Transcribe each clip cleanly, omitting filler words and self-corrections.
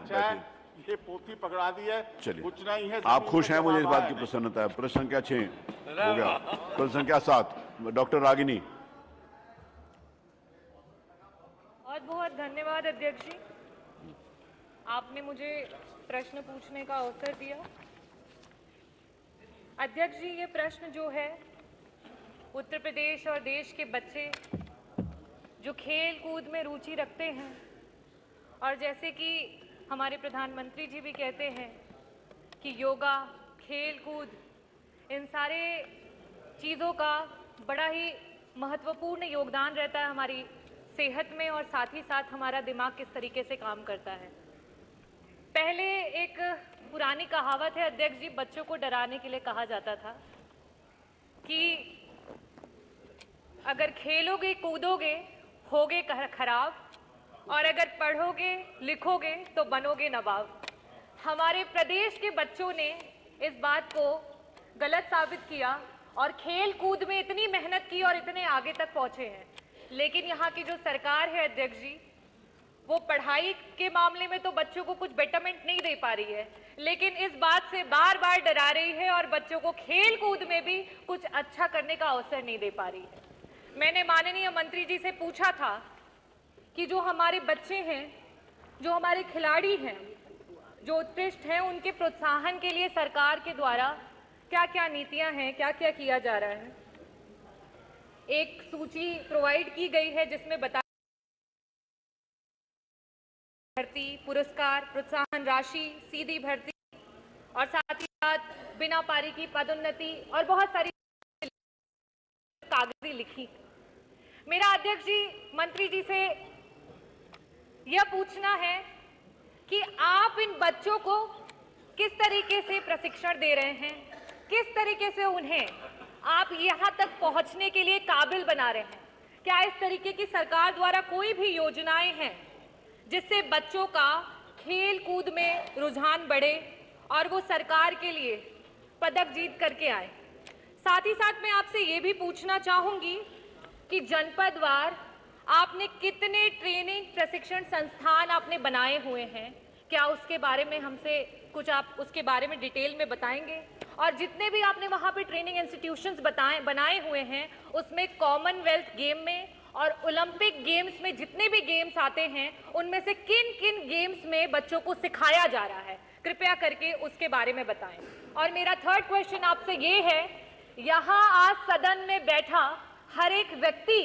अच्छा है, ये पोथी पकड़ा दी है, चलिए, कुछ नहीं है। आप खुश हैं, मुझे इस बात की प्रसन्नता है। प्रश्न संख्या 6 हो गया। प्रश्न संख्या 7 डॉक्टर रागिनी। बहुत बहुत धन्यवाद अध्यक्ष जी, आपने मुझे प्रश्न पूछने का अवसर दिया। अध्यक्ष जी, ये प्रश्न जो है, उत्तर प्रदेश और देश के बच्चे जो खेल कूद में रुचि रखते हैं, और जैसे कि हमारे प्रधानमंत्री जी भी कहते हैं कि योगा, खेल कूद, इन सारे चीज़ों का बड़ा ही महत्वपूर्ण योगदान रहता है हमारी सेहत में, और साथ ही साथ हमारा दिमाग किस तरीके से काम करता है। पहले एक पुरानी कहावत है अध्यक्ष जी, बच्चों को डराने के लिए कहा जाता था कि अगर खेलोगे कूदोगे होगे खराब, और अगर पढ़ोगे लिखोगे तो बनोगे नवाब। हमारे प्रदेश के बच्चों ने इस बात को गलत साबित किया और खेल कूद में इतनी मेहनत की और इतने आगे तक पहुंचे हैं। लेकिन यहाँ की जो सरकार है अध्यक्ष जी, वो पढ़ाई के मामले में तो बच्चों को कुछ बेटरमेंट नहीं दे पा रही है, लेकिन इस बात से बार बार डरा रही है और बच्चों को खेल कूद में भी कुछ अच्छा करने का अवसर नहीं दे पा रही है। मैंने माननीय मंत्री जी से पूछा था कि जो हमारे बच्चे हैं, जो हमारे खिलाड़ी हैं, जो उत्कृष्ट हैं, उनके प्रोत्साहन के लिए सरकार के द्वारा क्या क्या नीतियां हैं, क्या क्या किया जा रहा है। एक सूची प्रोवाइड की गई है जिसमें बता भर्ती, पुरस्कार, प्रोत्साहन राशि, सीधी भर्ती, और साथ ही साथ बिना पारी की पदोन्नति और बहुत सारी कागजी लिखी। मेरा अध्यक्ष जी मंत्री जी से यह पूछना है कि आप इन बच्चों को किस तरीके से प्रशिक्षण दे रहे हैं, किस तरीके से उन्हें आप यहां तक पहुंचने के लिए काबिल बना रहे हैं। क्या इस तरीके की सरकार द्वारा कोई भी योजनाएं हैं जिससे बच्चों का खेल कूद में रुझान बढ़े और वो सरकार के लिए पदक जीत करके आए। साथ ही साथ मैं आपसे ये भी पूछना चाहूंगी कि जनपदवार आपने कितने ट्रेनिंग प्रशिक्षण संस्थान आपने बनाए हुए हैं, क्या उसके बारे में हमसे कुछ आप उसके बारे में डिटेल में बताएंगे। और जितने भी आपने वहाँ पे ट्रेनिंग इंस्टीट्यूशंस बनाए हुए हैं, उसमें कॉमनवेल्थ गेम में और ओलंपिक गेम्स में जितने भी गेम्स आते हैं, उनमें से किन किन गेम्स में बच्चों को सिखाया जा रहा है, कृपया करके उसके बारे में बताएं। और मेरा थर्ड क्वेश्चन आपसे ये है, यहाँ आज सदन में बैठा हर एक व्यक्ति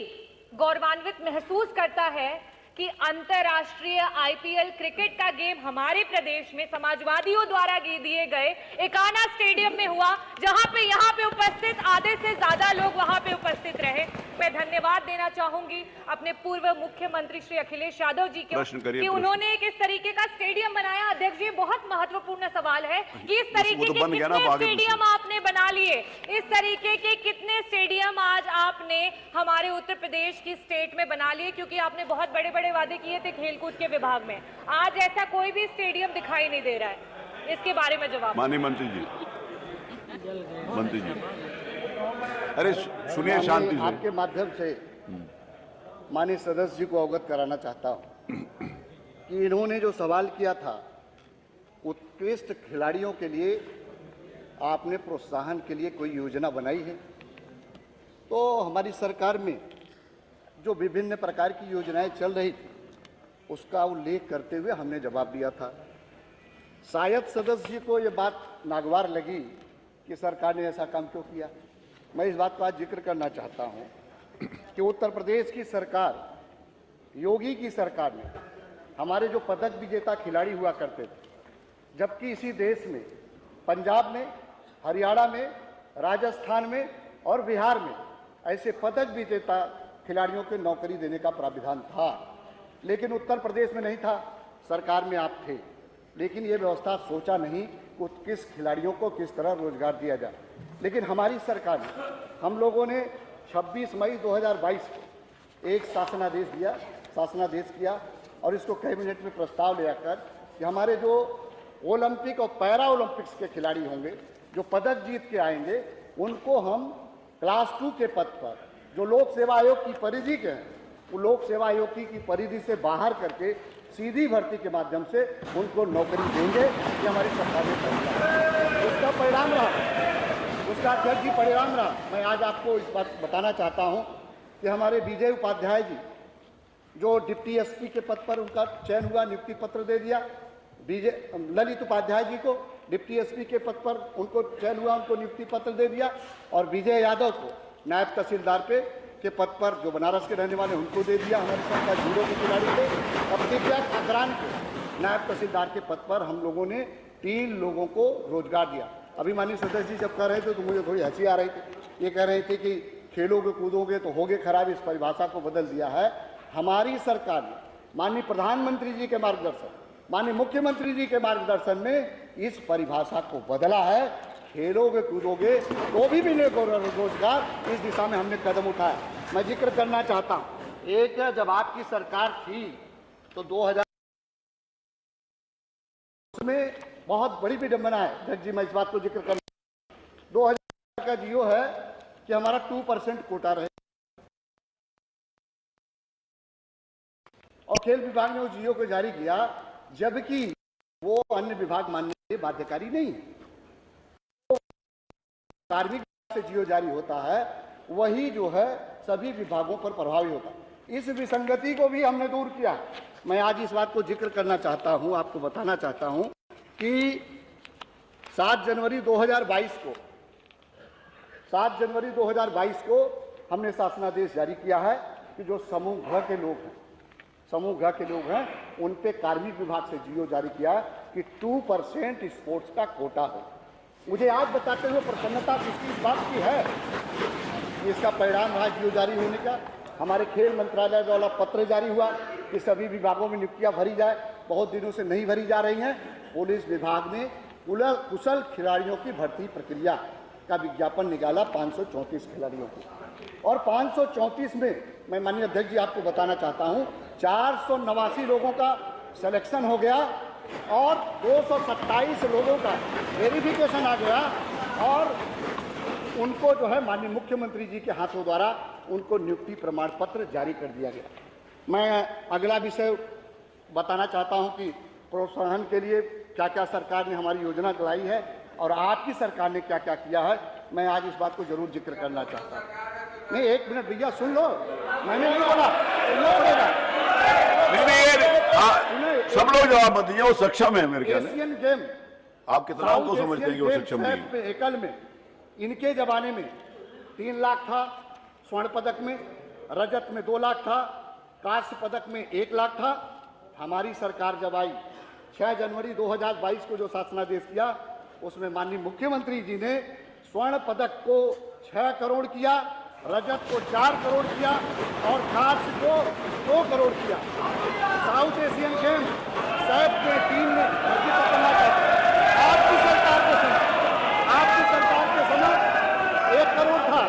गौरवान्वित महसूस करता है कि अंतर्राष्ट्रीय आईपीएल क्रिकेट का गेम हमारे प्रदेश में समाजवादियों द्वारा दिए गए एकाना स्टेडियम में हुआ, जहां पे यहाँ पे उपस्थित आधे से ज्यादा लोग वहां पे उपस्थित रहे। मैं धन्यवाद देना चाहूंगी अपने पूर्व मुख्यमंत्री श्री अखिलेश यादव जी को कि उन्होंने एक इस तरीके का स्टेडियम बनाया। अध्यक्ष जी, बहुत महत्वपूर्ण सवाल है कि इस तरीके के कितने स्टेडियम आपने बना लिए, इस तरीके के कितने स्टेडियम आज आपने हमारे उत्तर प्रदेश की स्टेट में बना लिए, क्योंकि आपने बहुत बड़े बड़े वादे किए थे खेलकूद के विभाग में। आज ऐसा कोई भी स्टेडियम दिखाई नहीं दे रहा है, इसके बारे में जवाब। माननीय मंत्री जी, मंत्री जी, अरे सुनिए शांति से। आपके माध्यम से माननीय सदस्य जी को अवगत कराना चाहता हूं कि इन्होंने जो सवाल किया था, उत्कृष्ट खिलाड़ियों के लिए आपने प्रोत्साहन के लिए कोई योजना बनाई है? तो हमारी सरकार में जो विभिन्न प्रकार की योजनाएं चल रही थी, उसका उल्लेख करते हुए हमने जवाब दिया था। शायद सदस्य जी को ये बात नागवार लगी कि सरकार ने ऐसा काम क्यों किया। मैं इस बात का जिक्र करना चाहता हूं कि उत्तर प्रदेश की सरकार, योगी की सरकार में हमारे जो पदक विजेता खिलाड़ी हुआ करते थे, जबकि इसी देश में पंजाब में, हरियाणा में, राजस्थान में और बिहार में ऐसे पदक विजेता खिलाड़ियों को नौकरी देने का प्राविधान था, लेकिन उत्तर प्रदेश में नहीं था। सरकार में आप थे, लेकिन ये व्यवस्था सोचा नहीं कि किस खिलाड़ियों को किस तरह रोजगार दिया जाए। लेकिन हमारी सरकार ने, हम लोगों ने 26 मई 2022 को एक शासनादेश किया और इसको कैबिनेट में प्रस्ताव ले आकर कि हमारे जो ओलंपिक और पैरा ओलंपिक्स के खिलाड़ी होंगे, जो पदक जीत के आएंगे, उनको हम क्लास 2 के पद पर, जो लोक सेवा आयोग की परिधि के हैं, वो लोक सेवा आयोग की परिधि से बाहर करके सीधी भर्ती के माध्यम से उनको नौकरी देंगे। ये हमारी सरकार ने फैसला है। उसका परिणाम रहा, उसका अध्यक्ष जी परिणाम रहा। मैं आज आपको इस बात बताना चाहता हूं कि हमारे विजय उपाध्याय जी जो डिप्टी एसपी के पद पर उनका चयन हुआ, नियुक्ति पत्र दे दिया। ललित उपाध्याय जी को डिप्टी एसपी के पद पर उनको चयन हुआ, उनको नियुक्ति पत्र दे दिया। और विजय यादव को नायब तहसीलदार के पद पर, जो बनारस के रहने वाले, उनको दे दिया। हमारे सरकार जूडो के खिलाड़ी थे। और दिव्या ठाकरान को नायब तहसीलदार के पद पर हम लोगों ने 3 लोगों को रोजगार दिया। अभी माननीय सदस्य जी जब कह रहे थे तो मुझे थोड़ी हंसी आ रही थी। ये कह रहे थे कि खेलोगे कूदोगे तो होगे खराब, इस परिभाषा को बदल दिया है हमारी सरकार ने। माननीय प्रधानमंत्री जी के मार्गदर्शन, माननीय मुख्यमंत्री जी के मार्गदर्शन में इस परिभाषा को बदला है। खेलोगे कूदोगे तो भी मिलेगा रोजगार, इस दिशा में हमने कदम उठाया। मैं जिक्र करना चाहता हूं, एक जब आपकी सरकार थी तो 2000 में बहुत बड़ी विडंबना है अध्यक्ष जी, मैं इस बात को जिक्र करना। 2000 का जियो है कि हमारा 2% कोटा रहे, और खेल विभाग ने उस जियो को जारी किया, जबकि वो अन्य विभाग मानने के बाध्यकारी नहीं है। कार्मिक से जियो जारी होता है, वही जो है सभी विभागों पर प्रभावी होता है। इस विसंगति को भी हमने दूर किया। मैं आज इस बात को जिक्र करना चाहता हूं, आपको बताना चाहता हूं कि 7 जनवरी 2022 को हमने शासनादेश जारी किया है कि जो समूह घ के लोग हैं उन पे कार्मिक विभाग से जियो जारी किया कि 2% स्पोर्ट्स का कोटा हो। मुझे आज बताते हुए प्रसन्नता किसकी इस बात की है, इसका परिणाम रहा जियो जारी होने का। हमारे खेल मंत्रालय द्वारा पत्र जारी हुआ कि सभी विभागों में नियुक्तियां भरी जाए, बहुत दिनों से नहीं भरी जा रही हैं। पुलिस विभाग ने कुशल खिलाड़ियों की भर्ती प्रक्रिया का विज्ञापन निकाला 534 खिलाड़ियों को, और 534 में मैं माननीय अध्यक्ष जी आपको बताना चाहता हूं 489 लोगों का सिलेक्शन हो गया और 227 लोगों का वेरिफिकेशन आ गया, और उनको जो है माननीय मुख्यमंत्री जी के हाथों द्वारा उनको नियुक्ति प्रमाण पत्र जारी कर दिया गया। मैं अगला विषय बताना चाहता हूं कि प्रोत्साहन के लिए क्या क्या सरकार ने हमारी योजना चलाई है और आपकी सरकार ने क्या क्या किया है, मैं आज इस बात को जरूर जिक्र करना चाहता हूँ। नहीं, 1 मिनट भैया सुन लो, मैंने नहीं बोला, सुनना पड़ेगा। सब लोग जवाब मत दीजिए, वो सक्षम है मेरे ख्याल में। एशियन गेम आप कितना उनको समझते हैं कि वो सक्षम नहीं है? एकल में इनके जमाने में 3 लाख था, स्वर्ण पदक में, रजत में 2 लाख था, कांस्य पदक में 1 लाख था। हमारी सरकार जब आई 6 जनवरी 2022 को जो शासनादेश किया, उसमें माननीय मुख्यमंत्री जी ने स्वर्ण पदक को 6 करोड़ किया, रजत को 4 करोड़ किया और कांस्य को 2 करोड़ किया। साउथ एशियन गेम सैफ के टीम ने आपकी सरकार के समय 1 करोड़ था,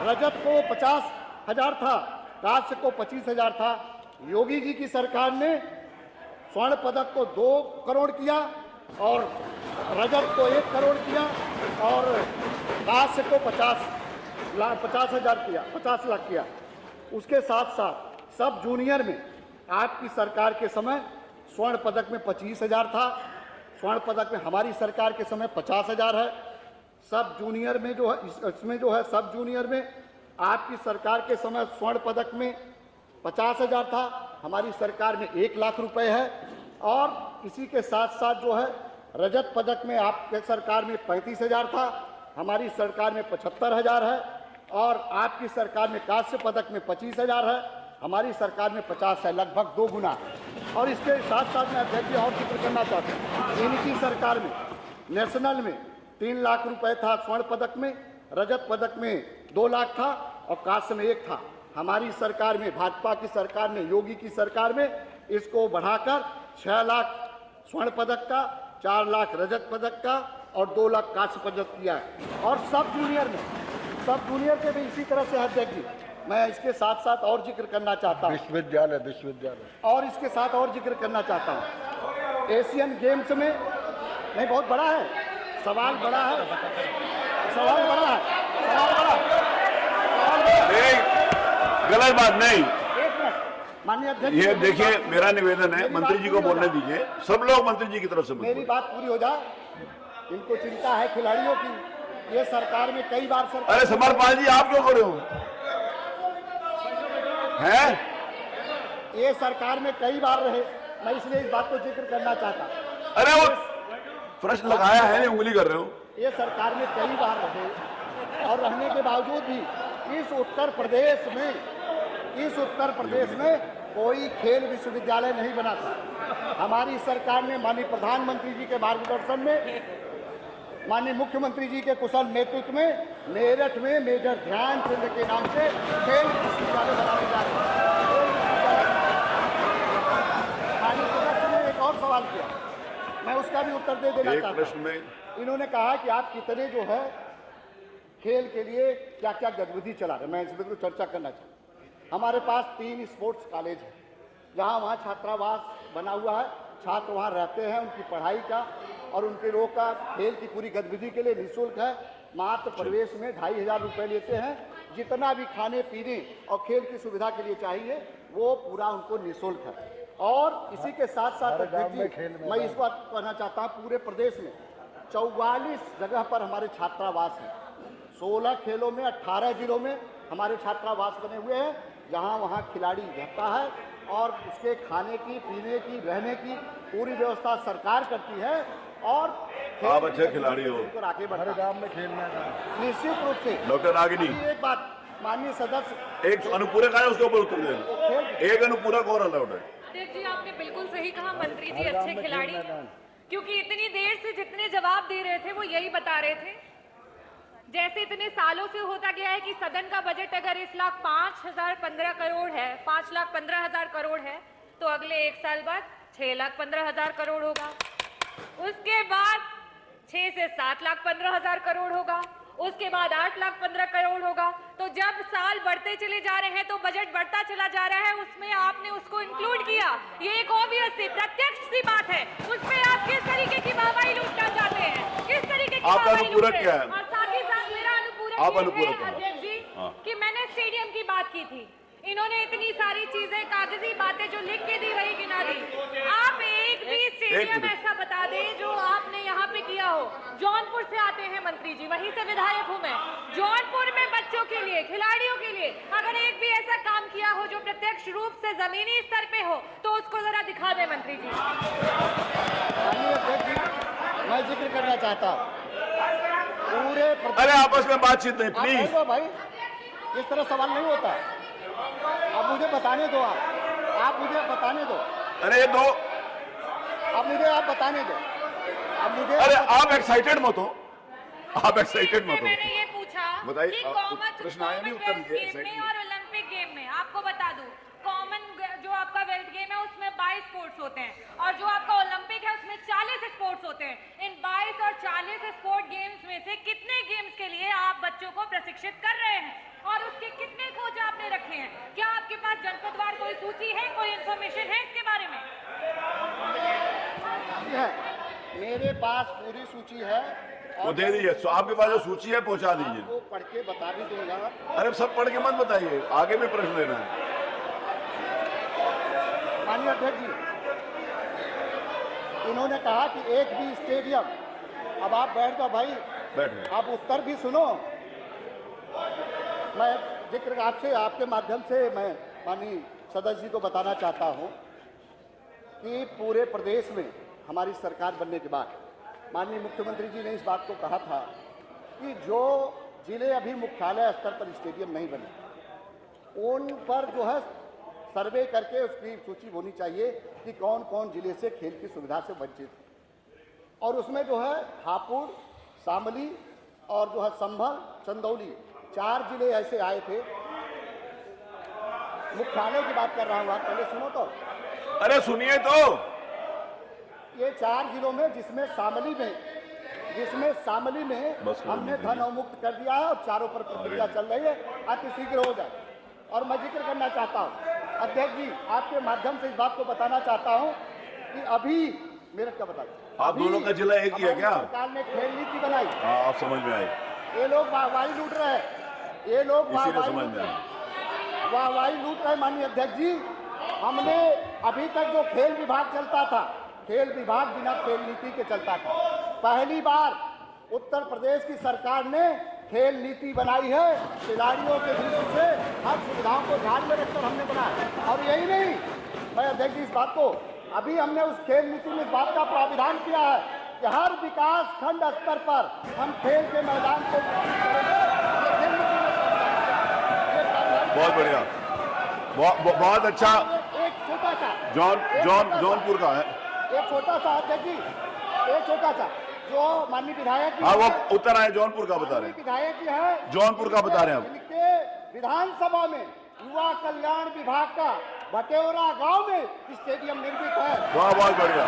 रजत को 50,000 था, कांस्य को 25,000 था। योगी जी की सरकार ने स्वर्ण पदक को 2 करोड़ किया और रजत को 1 करोड़ किया और कांस्य को 50,000 किया, 50 लाख किया। उसके साथ साथ सब जूनियर में आपकी सरकार के समय स्वर्ण पदक में 25,000 था, स्वर्ण पदक में हमारी सरकार के समय 50,000 है। सब जूनियर में जो है, इसमें जो है सब जूनियर में आपकी सरकार के समय स्वर्ण पदक में 50,000 था, हमारी सरकार में 1 लाख रुपए है। और इसी के साथ साथ जो है रजत पदक में आपके सरकार में 35,000 था, हमारी सरकार में 75,000 है। और आपकी सरकार में कांस्य पदक में 25,000 है, हमारी सरकार में 50 है, लगभग 2 गुना। और इसके साथ साथ मैं अध्यक्ष जी और जिक्र करना चाहता हूँ, इनकी सरकार में नेशनल में 3 लाख रुपए था स्वर्ण पदक में, रजत पदक में 2 लाख था और कांस्य में 1 था। हमारी सरकार में, भाजपा की सरकार ने, योगी की सरकार में इसको बढ़ाकर 6 लाख स्वर्ण पदक का, 4 लाख रजत पदक का और 2 लाख कांस्य पदक किया है। और सब जूनियर के भी इसी तरह से अध्यक्ष जी। मैं इसके साथ साथ और जिक्र करना चाहता हूँ, विश्वविद्यालय और इसके साथ और जिक्र करना चाहता हूँ, एशियन गेम्स में नहीं, बहुत बड़ा है सवाल, बड़ा है सवाल, बड़ा है सवाल, बड़ा गलत बात नहीं। माननीय अध्यक्ष ये जी, देखिए मेरा निवेदन है, मेरी मंत्री बात जी को पूरी हो बोलने जाए। दीजिए, सब लोग मंत्री जी की तरफ से मेरी बोलिए। बात पूरी हो जाए। इनको चिंता है खिलाड़ियों की। ये सरकार में कई बार सरकार, अरे समरपाल जी आप क्यों खड़े हो हैं? ये सरकार में कई बार रहे, मैं इसलिए इस बात को जिक्र करना चाहता। अरे वो प्रश्न लगाया है, उंगली कर रहे हो। ये सरकार में कई बार रहे और रहने के बावजूद भी इस उत्तर प्रदेश में कोई खेल विश्वविद्यालय नहीं बना था। हमारी सरकार ने माननीय प्रधानमंत्री जी के मार्गदर्शन में, माननीय मुख्यमंत्री जी के कुशल नेतृत्व में मेरठ में मेजर ध्यानचंद के नाम से खेल विश्वविद्यालय बनाने जा रहे हैं। माननीय सदस्य ने एक और सवाल किया, मैं उसका भी उत्तर दे देना एक चाहता प्रश्न हूं। में इन्होंने कहा कि आप कितने जो है खेल के लिए क्या क्या गतिविधि चला रहे, मैं इस पर चर्चा करना चाहता हूं। हमारे पास 3 स्पोर्ट्स कॉलेज है, जहां वहां छात्रावास बना हुआ है, छात्र वहां रहते हैं, उनकी पढ़ाई का और उनके लोगों का खेल की पूरी गतिविधि के लिए निःशुल्क है। मात्र प्रवेश में 2500 रुपये लेते हैं। जितना भी खाने पीने और खेल की सुविधा के लिए चाहिए वो पूरा उनको निःशुल्क है। और इसी के साथ साथ मैं इस बात कहना चाहता हूँ, पूरे प्रदेश में 44 जगह पर हमारे छात्रावास हैं। 16 खेलों में 18 जिलों में हमारे छात्रावास बने हुए हैं, जहां वहां खिलाड़ी रहता है और उसके खाने की, पीने की, रहने की पूरी व्यवस्था सरकार करती है। और आप अच्छे खिलाड़ी हो, आगे बढ़ा गांव में खेलना निश्चित रूप से। डॉक्टर रागिनी एक बात माननीय सदस्य, एक अनुपूरक आया, उसके ऊपर उत्तर देना। एक अनुपूरक और अलाउड है। अध्यक्ष जी आपने बिल्कुल सही कहा, मंत्री जी अच्छे खिलाड़ी हैं, क्योंकि इतनी देर से जितने जवाब दे रहे थे वो यही बता रहे थे। जैसे इतने सालों से होता गया है कि सदन का बजट अगर इस लाख 5,015 करोड़ है, 5,15,000 करोड़ है, तो अगले 1 साल बाद 6,15,000 करोड़ होगा, उसके बाद 6 से 7,15,000 करोड़ होगा, उसके बाद 8,15,000 करोड़ होगा। तो जब साल बढ़ते चले जा रहे हैं तो बजट बढ़ता चला जा रहा है, उसमें आपने उसको इंक्लूड किया। ये एक ऑब्वियस सी, प्रत्यक्ष सी बात है। उसमें आप किस तरीके की वाहवाही लूटना चाहते हैं, किस तरीके की आपका वाहवाही अनुपूरक लूट क्या रहे है? हैं? और साथ ही साथ मेरा अनुपूरक आप ये अनुपूरक है, हैं। अध्यक्ष जी, हाँ। कि मैंने स्टेडियम की बात की थी, इन्होंने इतनी सारी चीजें, कागजी बातें जो लिख के दी वही गिना दी। आप एक भी स्टेडियम मिनट। ऐसा बता दें जो आपने यहाँ पे किया हो। जौनपुर से आते हैं मंत्री जी, वहीं से विधायक हूँ मैं। जौनपुर में बच्चों के लिए, खिलाड़ियों के लिए अगर एक भी ऐसा काम किया हो जो प्रत्यक्ष रूप से जमीनी स्तर पे हो, तो उसको जरा दिखा दें मंत्री जी। माननीय अध्यक्ष जी, मैं जिक्र करना चाहता हूँ पूरे अरे आपस में बातचीत नहीं, आप प्लीज। कह दो भाई, इस तरह सवाल नहीं होता। अब मुझे बताने दो, आप मुझे बताने दो, अरे दो, अब मुझे आप बताने दो, अब मुझे अरे आप एक्साइटेड मत हो, आप एक्साइटेड मत हो। मैंने ये पूछा बताइए, कि प्रश्न आया नहीं, उत्तर दीजिए। गेम में और ओलंपिक गेम में आपको बता दूं, कॉमन जो आपका वेल्थ गेम है उसमें 22 स्पोर्ट्स होते हैं और जो आपका ओलंपिक है उसमें 40 स्पोर्ट्स होते हैं। इन 22 और 40 स्पोर्ट गेम्स में से कितने गेम्स के लिए आप बच्चों को प्रशिक्षित कर रहे हैं और उसके कितने कोच आपने रखे हैं? क्या आपके पास जनपदवार कोई सूची है, कोई इंफॉर्मेशन है इसके बारे में? है, मेरे पास पूरी सूची है वो दे दीजिए, तो आपके पास जो सूची है पहुंचा दीजिए। आपको पढ़ के बता भी दूंगा। अरे सब पढ़ के मत बताइए, आगे भी प्रश्न लेना है। माननीय अध्यक्ष जी, इन्होंने कहा कि एक भी स्टेडियम, अब आप बैठ जाओ भाई, बैठे। आप उत्तर भी सुनो। मैं जिक्र आपसे, आपके माध्यम से मैं माननीय सदस्य जी को बताना चाहता हूं कि पूरे प्रदेश में हमारी सरकार बनने के बाद माननीय मुख्यमंत्री जी ने इस बात को कहा था कि जो जिले अभी मुख्यालय स्तर पर स्टेडियम नहीं बने उन पर जो है सर्वे करके उसकी सूची होनी चाहिए कि कौन कौन जिले से खेल की सुविधा से वंचित है। और उसमें जो है हापुड़, शामली और जो है संभल, चंदौली, 4 जिले ऐसे आए थे। मुख्यालय की बात कर रहा हूँ, आप पहले सुनो तो। अरे सुनिए तो, ये 4 जिलों में जिसमें शामली में बस करो, हमने धन अवमुक्त कर दिया है और चारों पर प्रक्रिया चल रही है, अति शीघ्र हो जाए। और मैं जिक्र करना चाहता हूँ अध्यक्ष जी, आपके माध्यम से इस बात को बताना चाहता हूँ कि अभी मेरे क्या बता, आप दोनों का जिला एक ही है क्या? सरकार ने खेल नीति बनाई, हाँ आप समझ में आए, ये लोग वाहवाही लूट रहे हैं, ये लोग इसीलिए समझ में आए। वाहवाही लूट रहे हैं माननीय अध्यक्ष जी। हमने अभी तक जो खेल विभाग चलता था, खेल विभाग बिना खेल नीति के चलता था। पहली बार उत्तर प्रदेश की सरकार ने खेल नीति बनाई है, खिलाड़ियों के दृष्टि से हर सुविधाओं को ध्यान में रखकर हमने बनाया। और यही नहीं, मैं अध्यक्ष जी इस बात को, अभी हमने उस खेल नीति में इस बात का प्राविधान किया है कि हर विकास खंड स्तर पर हम खेल के मैदान को विकसित करेंगे। ये खेल नीति में प्राविधान है। ये प्राविधान बहुत बढ़िया, बहुत अच्छा। एक छोटा सा जौनपुर का है, एक छोटा सा अध्यक्ष जी, एक छोटा सा जो माननीय विधायक जी, हाँ वो उत्तर आए, जौनपुर का बता रहे हैं, विधायक जी है, जौनपुर का बता रहे हैं आप। इनके विधानसभा में युवा कल्याण विभाग का भटेौरा गांव में स्टेडियम निर्मित है। बहुत बढ़िया।